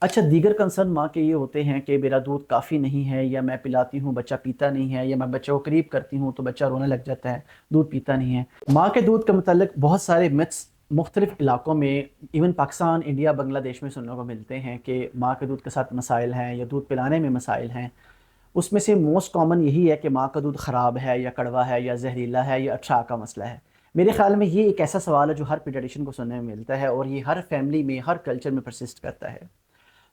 अच्छा, दीगर कंसर्न माँ के ये होते हैं कि मेरा दूध काफ़ी नहीं है, या मैं पिलाती हूँ बच्चा पीता नहीं है, या मैं बच्चे को करीब करती हूँ तो बच्चा रोने लग जाता है, दूध पीता नहीं है। माँ के दूध के मतलब बहुत सारे मिथ्स मुख्तलिफ इलाकों में, इवन पाकिस्तान, इंडिया, बांग्लादेश में सुनने को मिलते हैं कि माँ के दूध के साथ मसाइल हैं या दूध पिलाने में मसाइल हैं। उसमें से मोस्ट कॉमन यही है कि माँ का दूध ख़राब है या कड़वा है या जहरीला है या अठरा का मसला है। मेरे ख्याल में ये एक ऐसा सवाल है जो हर पीडियाट्रिशियन को सुनने में मिलता है, और ये हर फैमिली में, हर कल्चर में परसिस्ट करता है।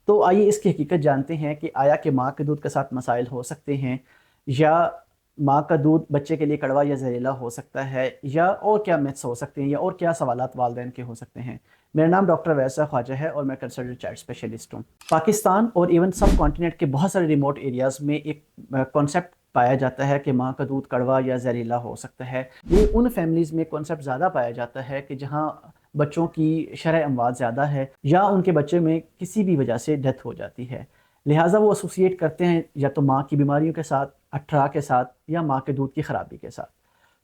तो आइए इसकी हकीकत जानते हैं कि आया कि माँ के दूध के साथ मसाइल हो सकते हैं, या माँ का दूध बच्चे के लिए कड़वा या जहरीला हो सकता है, या और क्या मिथ्स हो सकते हैं, या और क्या सवालात वालदैन के हो सकते हैं। मेरा नाम डॉक्टर वैसा ख्वाजा है और मैं कंसल्टेंट चाइल्ड स्पेशलिस्ट हूँ। पाकिस्तान और इवन सब कॉन्टिनेंट के बहुत सारे रिमोट एरियाज़ में एक कॉन्सेप्ट पाया जाता है कि माँ का दूध कड़वा या जहरीला हो सकता है। ये उन फैमिलीज़ में कॉन्सेप्ट ज़्यादा पाया जाता है कि जहाँ बच्चों की शरह अमवात ज़्यादा है, या उनके बच्चे में किसी भी वजह से डेथ हो जाती है। लिहाजा वो एसोसिएट करते हैं या तो माँ की बीमारियों के साथ, अठरा के साथ, या माँ के दूध की ख़राबी के साथ।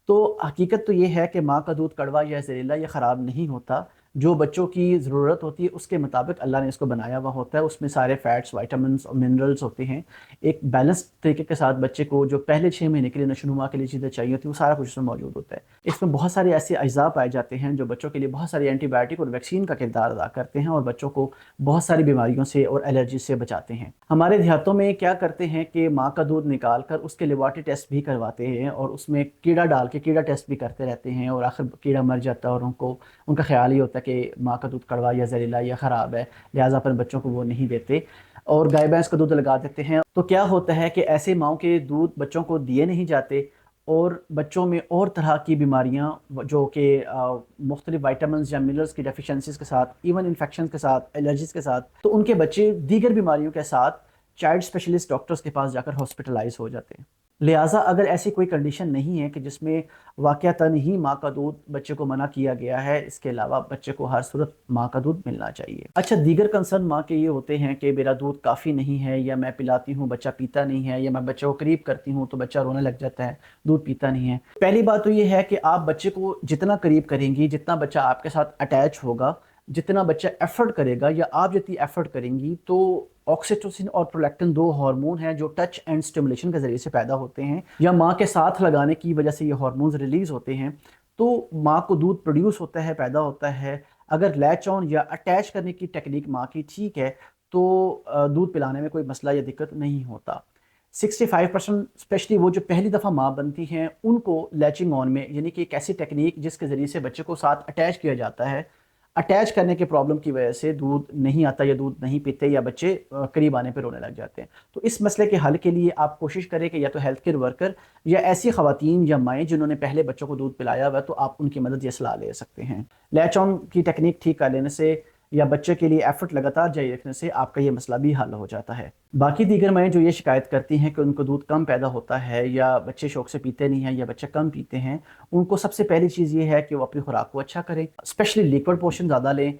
तो हकीकत तो ये है कि माँ का दूध कड़वा या जहरीला या ख़राब नहीं होता। जो बच्चों की ज़रूरत होती है उसके मुताबिक अल्लाह ने इसको बनाया हुआ होता है। उसमें सारे फैट्स, वाइटामिन्स और मिनरल्स होते हैं। एक बैलेंस तरीके के साथ बच्चे को जो पहले 6 महीने के लिए नशोनुमा के लिए चीज़ें चाहिए होती हैं, वो सारा कुछ इसमें मौजूद होता है। इसमें बहुत सारे ऐसे अज्जा पाए जाते हैं जो बच्चों के लिए बहुत सारी एंटीबायोटिक और वैक्सीन का किरदार अदा करते हैं, और बच्चों को बहुत सारी बीमारियों से और एलर्जी से बचाते हैं। हमारे देहातों में क्या करते हैं कि माँ का दूध निकाल कर उसके लेबॉरेटरी टेस्ट भी करवाते हैं, और उसमें कीड़ा डाल के कीड़ा टेस्ट भी करते रहते हैं, और आखिर कीड़ा मर जाता है और उनका ख्याल ही होता है कि माँ का दूध कड़वा या जहरीला या ख़राब है, लिहाजा अपन बच्चों को वो नहीं देते और गाय भैंस का दूध लगा देते हैं। तो क्या होता है कि ऐसे माँओं के दूध बच्चों को दिए नहीं जाते, और बच्चों में और तरह की बीमारियाँ जो कि मुख्तलिफ वाइटामिन या मिनरल्स की डेफिशिएंसीज के साथ, इवन इन्फेक्शन के साथ, एलर्जीज के साथ, तो उनके बच्चे दीगर बीमारियों के साथ चाइल्ड स्पेशलिस्ट डॉक्टर्स के पास जाकर हॉस्पिटलाइज हो जाते हैं। लिहाजा अगर ऐसी कोई कंडीशन नहीं है कि जिसमें वाक़यातन ही माँ का दूध बच्चे को मना किया गया है, इसके अलावा बच्चे को हर सूरत माँ का दूध मिलना चाहिए। अच्छा, दीगर कंसर्न माँ के ये होते हैं कि मेरा दूध काफ़ी नहीं है, या मैं पिलाती हूँ बच्चा पीता नहीं है, या मैं बच्चे को करीब करती हूँ तो बच्चा रोने लग जाता है, दूध पीता नहीं है। पहली बात तो ये है कि आप बच्चे को जितना करीब करेंगी, जितना बच्चा आपके साथ अटैच होगा, जितना बच्चा एफर्ट करेगा या आप जितनी एफर्ट करेंगी, तो ऑक्सीटोसिन और प्रोलैक्टिन दो हार्मोन हैं जो टच एंड स्टिमुलेशन के ज़रिए से पैदा होते हैं, या माँ के साथ लगाने की वजह से ये हार्मोन्स रिलीज़ होते हैं। तो माँ को दूध प्रोड्यूस होता है, पैदा होता है। अगर लैच ऑन या अटैच करने की टेक्निक माँ की ठीक है, तो दूध पिलाने में कोई मसला या दिक्कत नहीं होता। 65% स्पेशली वो जो पहली दफ़ा माँ बनती हैं, उनको लैचिंग ऑन में, यानी कि एक ऐसी टेक्निक जिसके ज़रिए से बच्चे को साथ अटैच किया जाता है, अटैच करने के प्रॉब्लम की वजह से दूध नहीं आता या दूध नहीं पीते, या बच्चे करीब आने पे रोने लग जाते हैं। तो इस मसले के हल के लिए आप कोशिश करें कि या तो हेल्थ केयर वर्कर या ऐसी खवातीन या माएँ जिन्होंने पहले बच्चों को दूध पिलाया हुआ है, तो आप उनकी मदद या सलाह ले सकते हैं। लैच ऑन की टेक्निक ठीक कर लेने से या बच्चे के लिए एफर्ट लगातार जारी रखने से आपका ये मसला भी हल हो जाता है। बाकी दीगर माएँ जो ये शिकायत करती हैं कि उनको दूध कम पैदा होता है, या बच्चे शौक से पीते नहीं हैं, या बच्चे कम पीते हैं, उनको सबसे पहली चीज़ ये है कि वो अपनी खुराक को अच्छा करें, स्पेशली लिक्विड पोर्शन ज़्यादा लें,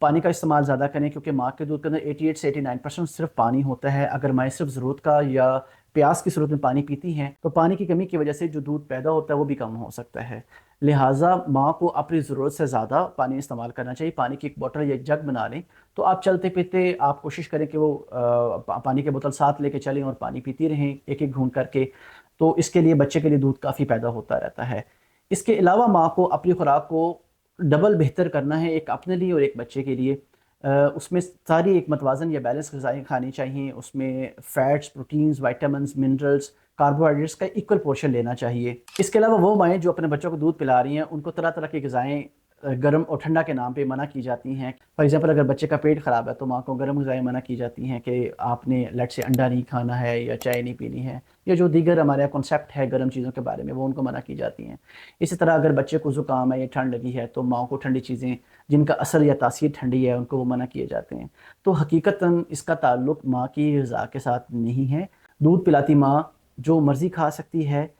पानी का इस्तेमाल ज़्यादा करें, क्योंकि माँ के दूध के अंदर 88 से 89% सिर्फ पानी होता है। अगर माएँ सिर्फ ज़रूरत का या प्यास की सूरत में पानी पीती हैं, तो पानी की कमी की वजह से जो दूध पैदा होता है वो भी कम हो सकता है। लिहाजा माँ को अपनी ज़रूरत से ज़्यादा पानी इस्तेमाल करना चाहिए। पानी की एक बोतल या एक जग बना लें, तो आप चलते फिरते आप कोशिश करें कि वो पानी की बोतल साथ लेके चलें और पानी पीती रहें एक एक घूंट करके। तो इसके लिए बच्चे के लिए दूध काफ़ी पैदा होता रहता है। इसके अलावा माँ को अपनी खुराक को डबल बेहतर करना है, एक अपने लिए और एक बच्चे के लिए। उसमें सारी एक मतवाज़न या बैलेंस ग़िज़ाएँ खानी चाहिए। उसमें fats, proteins, vitamins, minerals, carbohydrates का इक्वल पोर्शन लेना चाहिए। इसके अलावा वो माएँ जो अपने बच्चों को दूध पिला रही हैं, उनको तरह तरह की ग़िज़ाएँ गर्म और ठंडा के नाम पे मना की जाती हैं। फॉर एग्ज़ाम्पल, अगर बच्चे का पेट ख़राब है तो माँ को गर्म ग़िज़ाएँ मना की जाती हैं कि आपने लेट्स से अंडा नहीं खाना है या चाय नहीं पीनी है, या जो दीगर हमारे यहाँ कॉन्सेप्ट है गर्म चीज़ों के बारे में, वो उनको मना की जाती हैं। इसी तरह अगर बच्चे को ज़ुकाम है या ठंड लगी है, तो माँ को ठंडी चीज़ें जिनका असर या तासीर ठंडी है, उनको वो मना किए जाते हैं। तो हकीकतन इसका ताल्लुक माँ की ग़िज़ा के साथ नहीं है। दूध पिलाती माँ जो मर्ज़ी खा सकती है,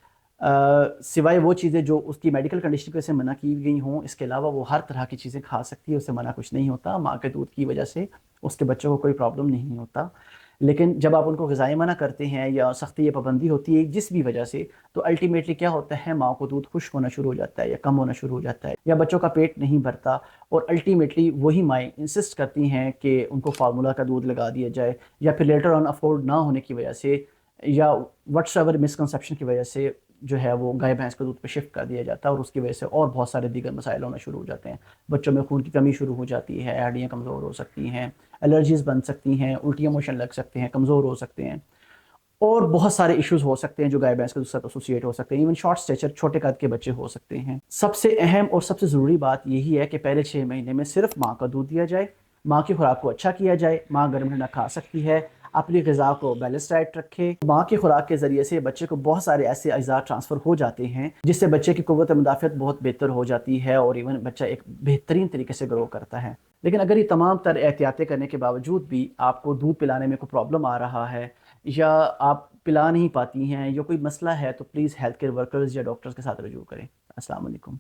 सिवाय वो चीज़ें जो उसकी मेडिकल कंडीशन की वजह से मना की गई हों। इसके अलावा वो हर तरह की चीज़ें खा सकती है, उससे मना कुछ नहीं होता। माँ के दूध की वजह से उसके बच्चों को कोई प्रॉब्लम नहीं होता। لیکن جب آپ ان کو غذائیں منع کرتے ہیں یا سختی یا پابندی ہوتی ہے جس بھی وجہ سے، تو الٹیمیٹلی کیا ہوتا ہے، ماں کو دودھ خشک ہونا شروع ہو جاتا ہے یا کم ہونا شروع ہو جاتا ہے، یا بچوں کا پیٹ نہیں بھرتا، اور الٹیمیٹلی وہی مائیں انسسٹ کرتی ہیں کہ ان کو فارمولا کا دودھ لگا دیا جائے، یا پھر لیٹر آن افورڈ نہ ہونے کی وجہ سے یا وٹس ایور مسکنسیپشن کی وجہ سے جو ہے وہ گائے بھینس کے دودھ پہ شفٹ کر دیا جاتا ہے، اور اس کی وجہ سے اور بہت سارے دیگر مسائل ہونا شروع ہو جاتے ہیں۔ بچوں میں خون کی کمی شروع ہو جاتی ہے، ہڈیاں کمزور ہو سکتی ہیں، الرجیز بن سکتی ہیں، الٹیاں موشن لگ سکتے ہیں، کمزور ہو سکتے ہیں، اور بہت سارے ایشوز ہو سکتے ہیں جو گائے بھینس کے دودھ کے ساتھ ایسوسیٹ ہو سکتے ہیں۔ ایون شارٹ اسٹیچر، چھوٹے قد کے بچے ہو سکتے ہیں۔ سب سے اہم اور سب سے ضروری بات یہی ہے کہ پہلے 6 مہینے میں صرف ماں کا دودھ دیا جائے، ماں کی خوراک کو اچھا کیا جائے، ماں گرم ٹھنڈا کھا سکتی ہے، اپنی غذا کو بیلنس ڈائٹ رکھے۔ ماں کی خوراک کے ذریعے سے بچے کو بہت سارے ایسے اجزاء ٹرانسفر ہو جاتے ہیں جس سے بچے کی قوت مدافعت بہت بہتر ہو جاتی ہے، اور ایون بچہ ایک بہترین طریقے سے گرو کرتا ہے۔ لیکن اگر یہ تمام تر احتیاطیں کرنے کے باوجود بھی آپ کو دودھ پلانے میں کوئی پرابلم آ رہا ہے، یا آپ پلا نہیں پاتی ہیں، یا کوئی مسئلہ ہے، تو پلیز ہیلتھ کیئر ورکرز یا ڈاکٹرز کے ساتھ رجوع کریں۔ السلام علیکم۔